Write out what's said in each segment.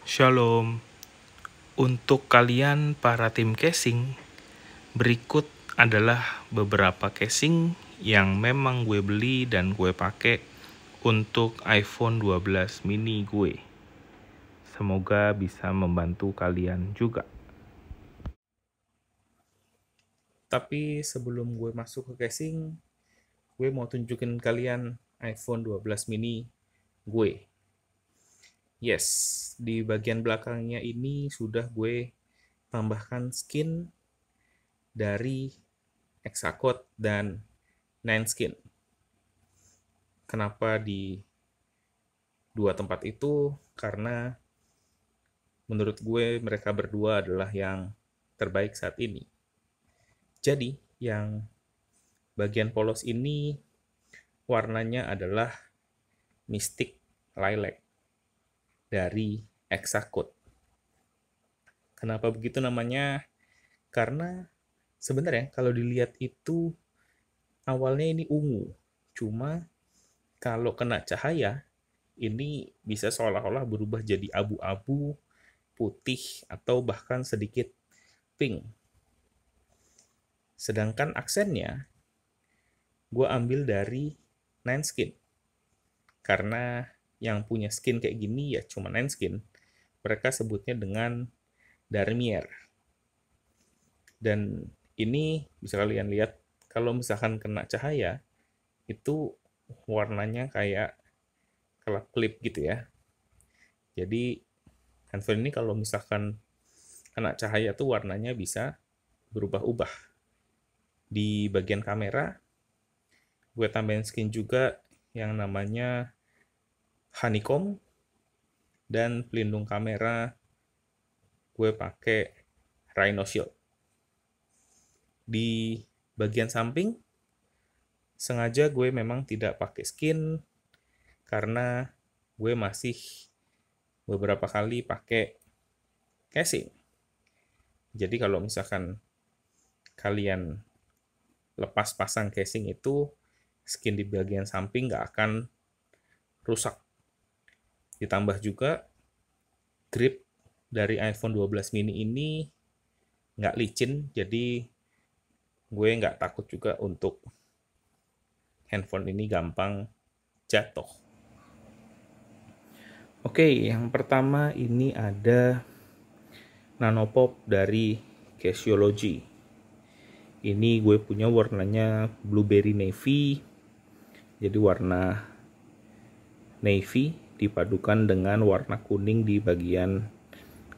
Shalom. Untuk kalian para tim casing, berikut adalah beberapa casing yang memang gue beli dan gue pakai untuk iPhone 12 mini gue. Semoga bisa membantu kalian juga. Tapi sebelum gue masuk ke casing, gue mau tunjukin kalian iPhone 12 mini gue. Yes, di bagian belakangnya ini sudah gue tambahkan skin dari Exacode dan Nineskin. Kenapa di dua tempat itu? Karena menurut gue mereka berdua adalah yang terbaik saat ini. Jadi yang bagian polos ini warnanya adalah Mystic Lilac dari Exacode. Kenapa begitu namanya? Karena sebenarnya kalau dilihat itu awalnya ini ungu. Cuma kalau kena cahaya ini bisa seolah-olah berubah jadi abu-abu, putih, atau bahkan sedikit pink. Sedangkan aksennya gue ambil dari Nineskin. Karena yang punya skin kayak gini ya cuma Nineskin. Mereka sebutnya dengan Darmier. Dan ini bisa kalian lihat kalau misalkan kena cahaya itu warnanya kayak kelap-kelip gitu ya. Jadi handphone ini kalau misalkan kena cahaya tuh warnanya bisa berubah-ubah. Di bagian kamera gue tambahin skin juga yang namanya honeycomb, dan pelindung kamera gue pakai Rhino Shield. Di bagian samping sengaja gue memang tidak pakai skin karena gue masih beberapa kali pakai casing. Jadi kalau misalkan kalian lepas pasang casing itu skin di bagian samping nggak akan rusak. Ditambah juga grip dari iPhone 12 mini ini nggak licin, jadi gue nggak takut juga untuk handphone ini gampang jatuh. Oke, yang pertama ini ada Nanopop dari Casiology. Ini gue punya warnanya blueberry navy, jadi warna navy dipadukan dengan warna kuning di bagian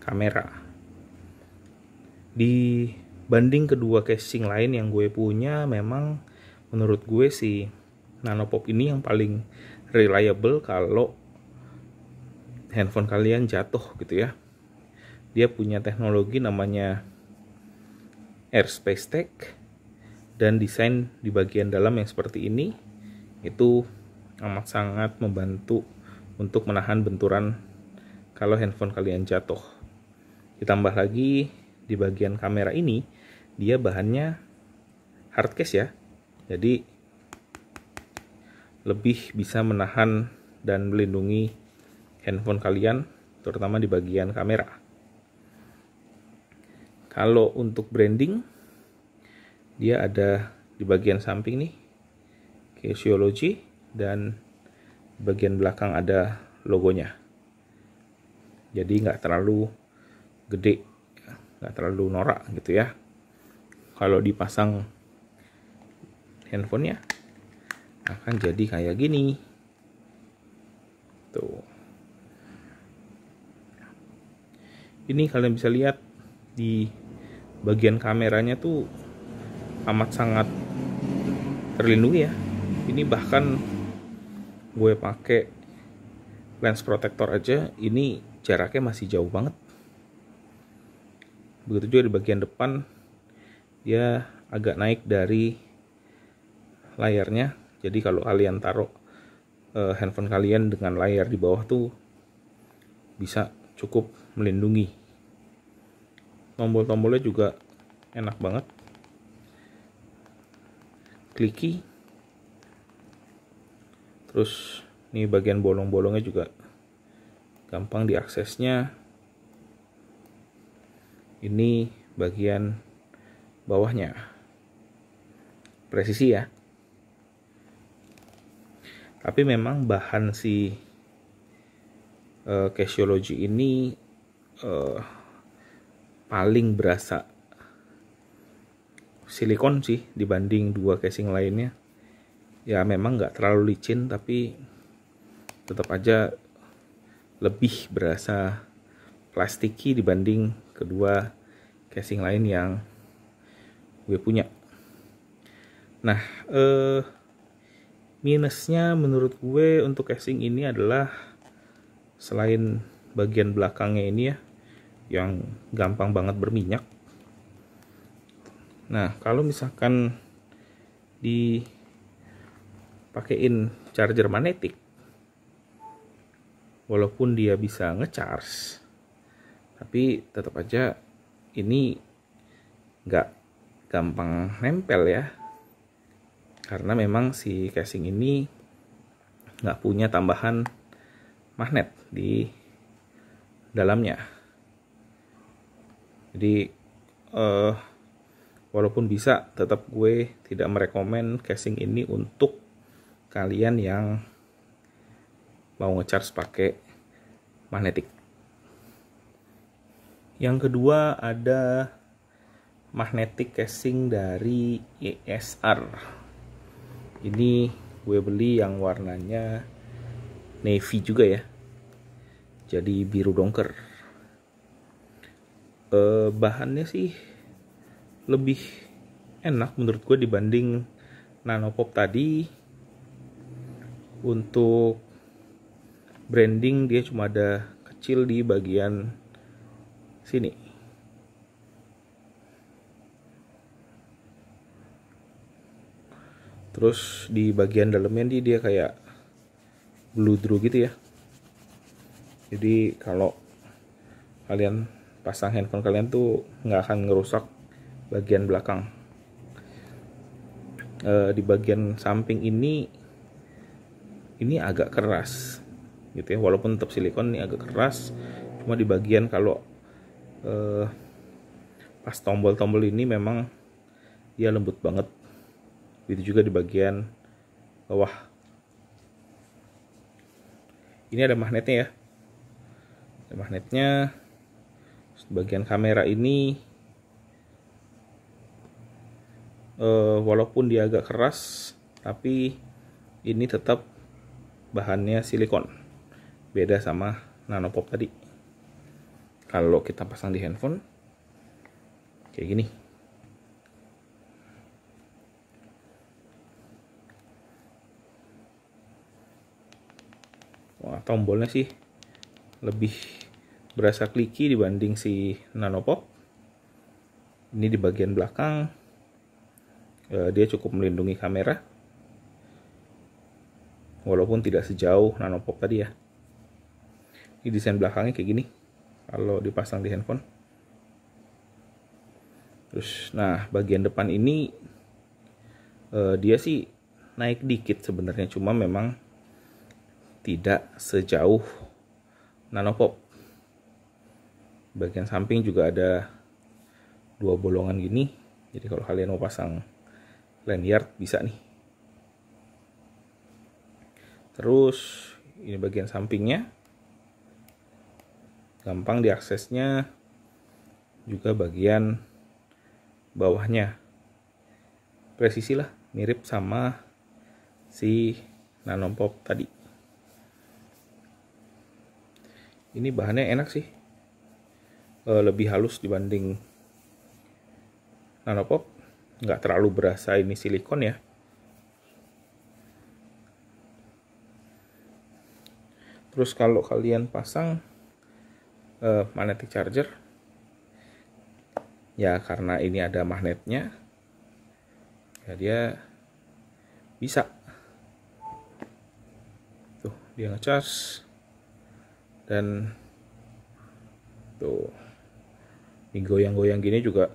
kamera. Dibanding kedua casing lain yang gue punya, memang menurut gue si Nanopop ini yang paling reliable kalau handphone kalian jatuh gitu ya. Dia punya teknologi namanya Airspace Tech, dan desain di bagian dalam yang seperti ini itu amat sangat membantu untuk menahan benturan kalau handphone kalian jatuh. Ditambah lagi di bagian kamera ini dia bahannya hard case ya, jadi lebih bisa menahan dan melindungi handphone kalian, terutama di bagian kamera. Kalau untuk branding, dia ada di bagian samping nih, Casiology, dan bagian belakang ada logonya. Jadi nggak terlalu gede, nggak terlalu norak gitu ya. Kalau dipasang handphonenya akan jadi kayak gini. Tuh. Ini kalian bisa lihat di bagian kameranya tuh amat sangat terlindungi ya. Ini bahkan gue pakai lens protector aja, ini jaraknya masih jauh banget. Begitu juga di bagian depan, dia agak naik dari layarnya. Jadi kalau kalian taruh handphone kalian dengan layar di bawah tuh bisa cukup melindungi. Tombol-tombolnya juga enak banget, clicky. Terus nih bagian bolong-bolongnya juga gampang diaksesnya. Ini bagian bawahnya, presisi ya. Tapi memang bahan si Cashiology ini paling berasa silikon sih dibanding dua casing lainnya. Ya memang nggak terlalu licin, tapi tetap aja lebih berasa plastiki dibanding kedua casing lain yang gue punya. Nah, minusnya menurut gue untuk casing ini adalah selain bagian belakangnya ini ya, yang gampang banget berminyak. Nah, kalau misalkan dipakein charger magnetik, walaupun dia bisa ngecharge, tapi tetap aja ini nggak gampang nempel ya, karena memang si casing ini nggak punya tambahan magnet di dalamnya. Jadi walaupun bisa, tetap gue tidak merekomen casing ini untuk kalian yang mau ngecharge pakai magnetik. Yang kedua ada magnetic casing dari ESR. Ini gue beli yang warnanya navy juga ya, jadi biru dongker. Bahannya sih lebih enak menurut gue dibanding Nanopop tadi. Untuk branding dia cuma ada kecil di bagian sini. Terus di bagian dalamnya dia kayak bludru gitu ya. Jadi kalau kalian pasang handphone kalian tuh nggak akan ngerusak bagian belakang. Di bagian samping ini agak keras gitu ya, walaupun tetap silikon, ini agak keras. Cuma di bagian kalau pas tombol-tombol ini memang dia lembut banget. Begitu juga di bagian bawah. Ini ada magnetnya ya. Ada magnetnya. Bagian kamera ini walaupun dia agak keras, tapi ini tetap bahannya silikon. Beda sama Nanopop tadi. Kalau kita pasang di handphone kayak gini. Wah, tombolnya sih lebih berasa kliki dibanding si Nanopop. Ini di bagian belakang dia cukup melindungi kamera, walaupun tidak sejauh Nanopop tadi ya. Ini desain belakangnya kayak gini kalau dipasang di handphone. Terus nah bagian depan ini dia sih naik dikit sebenarnya, cuma memang tidak sejauh Nanopop. Bagian samping juga ada dua bolongan gini, jadi kalau kalian mau pasang lanyard bisa nih. Terus ini bagian sampingnya gampang diaksesnya, juga bagian bawahnya presisi lah, mirip sama si Nanopop tadi. Ini bahannya enak sih, lebih halus dibanding Nanopop. Nggak terlalu berasa ini silikon ya. Terus kalau kalian pasang magnetic charger, ya karena ini ada magnetnya, ya dia bisa tuh dia ngecas. Dan tuh digoyang-goyang gini juga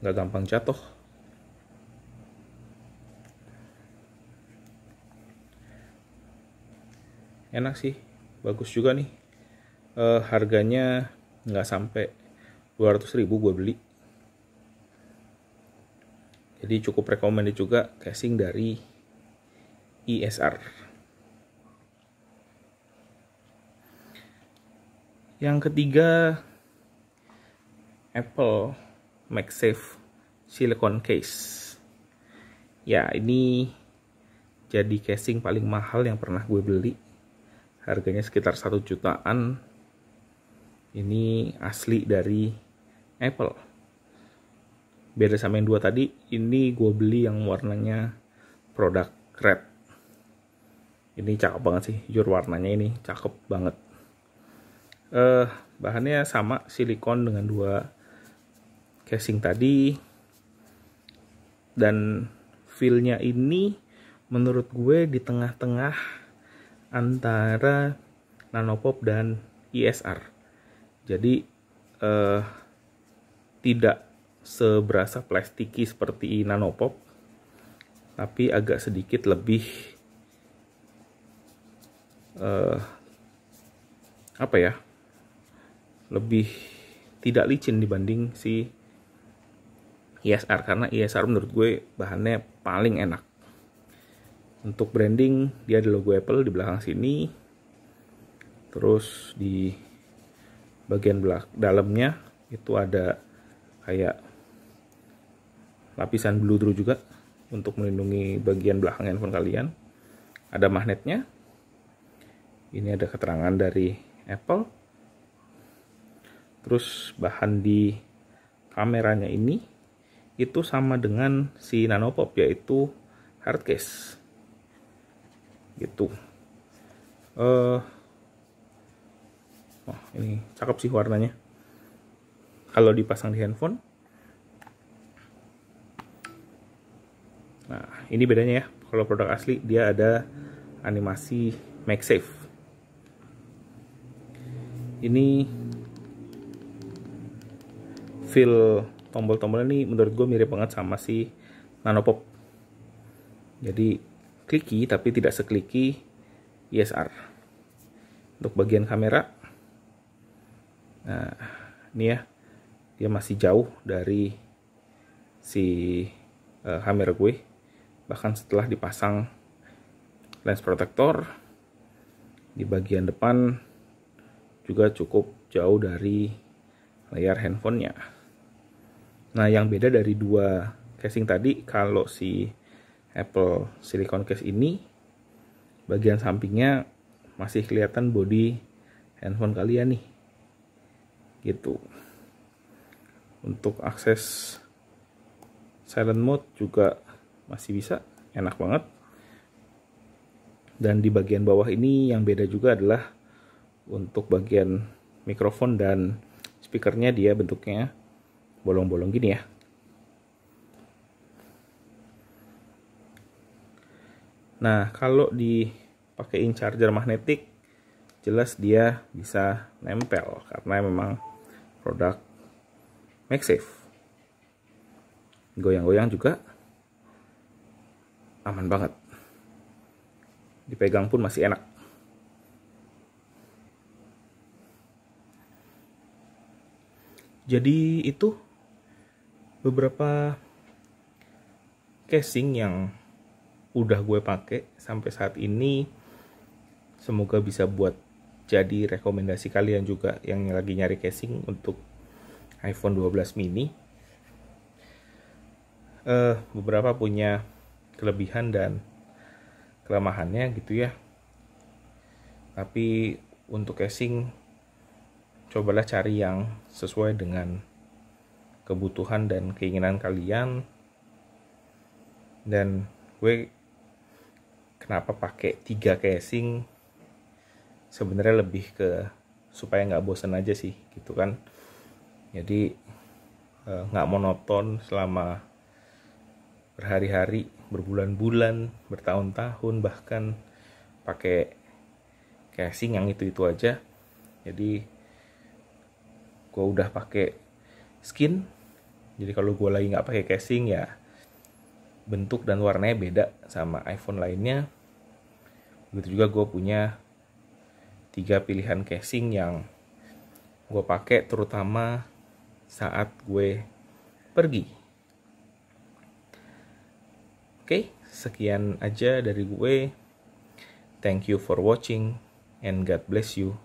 nggak gampang jatuh. Enak sih, bagus juga nih. Harganya nggak sampai 200.000 gue beli. Jadi cukup recommended juga casing dari ESR. Yang ketiga, Apple MagSafe Silicone Case. Ya, ini jadi casing paling mahal yang pernah gue beli. Harganya sekitar 1 jutaan. Ini asli dari Apple. Beda sama yang dua tadi, ini gue beli yang warnanya produk red. Ini cakep banget sih, jujur warnanya ini cakep banget. Bahannya sama, silikon dengan dua casing tadi. Dan feel-nya ini menurut gue di tengah-tengah antara Nanopop dan ESR. Jadi tidak seberasa plastiki seperti Nanopop, tapi agak sedikit lebih lebih tidak licin dibanding si ESR, karena ESR menurut gue bahannya paling enak. Untuk branding dia ada logo Apple di belakang sini, terus di bagian dalamnya itu ada kayak lapisan bludru juga untuk melindungi bagian belakang handphone kalian. Ada magnetnya. Ini ada keterangan dari Apple. Terus bahan di kameranya ini itu sama dengan si Nanopop, yaitu hard case. Gitu. Ini cakep sih warnanya. Kalau dipasang di handphone. Nah, ini bedanya ya. Kalau produk asli dia ada animasi MagSafe. Ini feel tombol-tombolnya nih menurut gue mirip banget sama si Nanopop. Jadi clicky tapi tidak sekliki ESR. Untuk bagian kamera, nah ini ya, dia masih jauh dari si kamera gue. Bahkan setelah dipasang lens protector, di bagian depan juga cukup jauh dari layar handphonenya. Nah, yang beda dari dua casing tadi, kalau si Apple Silicone Case ini, bagian sampingnya masih kelihatan body handphone kalian nih. Gitu. Untuk akses silent mode juga masih bisa, enak banget. Dan di bagian bawah ini yang beda juga adalah untuk bagian mikrofon dan speakernya, dia bentuknya bolong-bolong gini ya. Nah, kalau dipakein charger magnetik, jelas dia bisa nempel karena memang produk MagSafe. Goyang-goyang juga aman banget. Dipegang pun masih enak. Jadi itu beberapa casing yang udah gue pakai sampai saat ini. Semoga bisa buat jadi rekomendasi kalian juga yang lagi nyari casing untuk iPhone 12 mini. Beberapa punya kelebihan dan kelemahannya gitu ya. Tapi untuk casing, cobalah cari yang sesuai dengan kebutuhan dan keinginan kalian. Dan gue kenapa pakai 3 casing, sebenarnya lebih ke supaya nggak bosan aja sih gitu kan. Jadi nggak monoton selama berhari-hari, berbulan-bulan, bertahun-tahun, bahkan pakai casing yang itu-itu aja. Jadi gue udah pakai skin, jadi kalau gue lagi nggak pakai casing ya bentuk dan warnanya beda sama iPhone lainnya. Begitu juga gue punya 3 pilihan casing yang gue pakai terutama saat gue pergi. Oke, sekian aja dari gue. Thank you for watching and God bless you.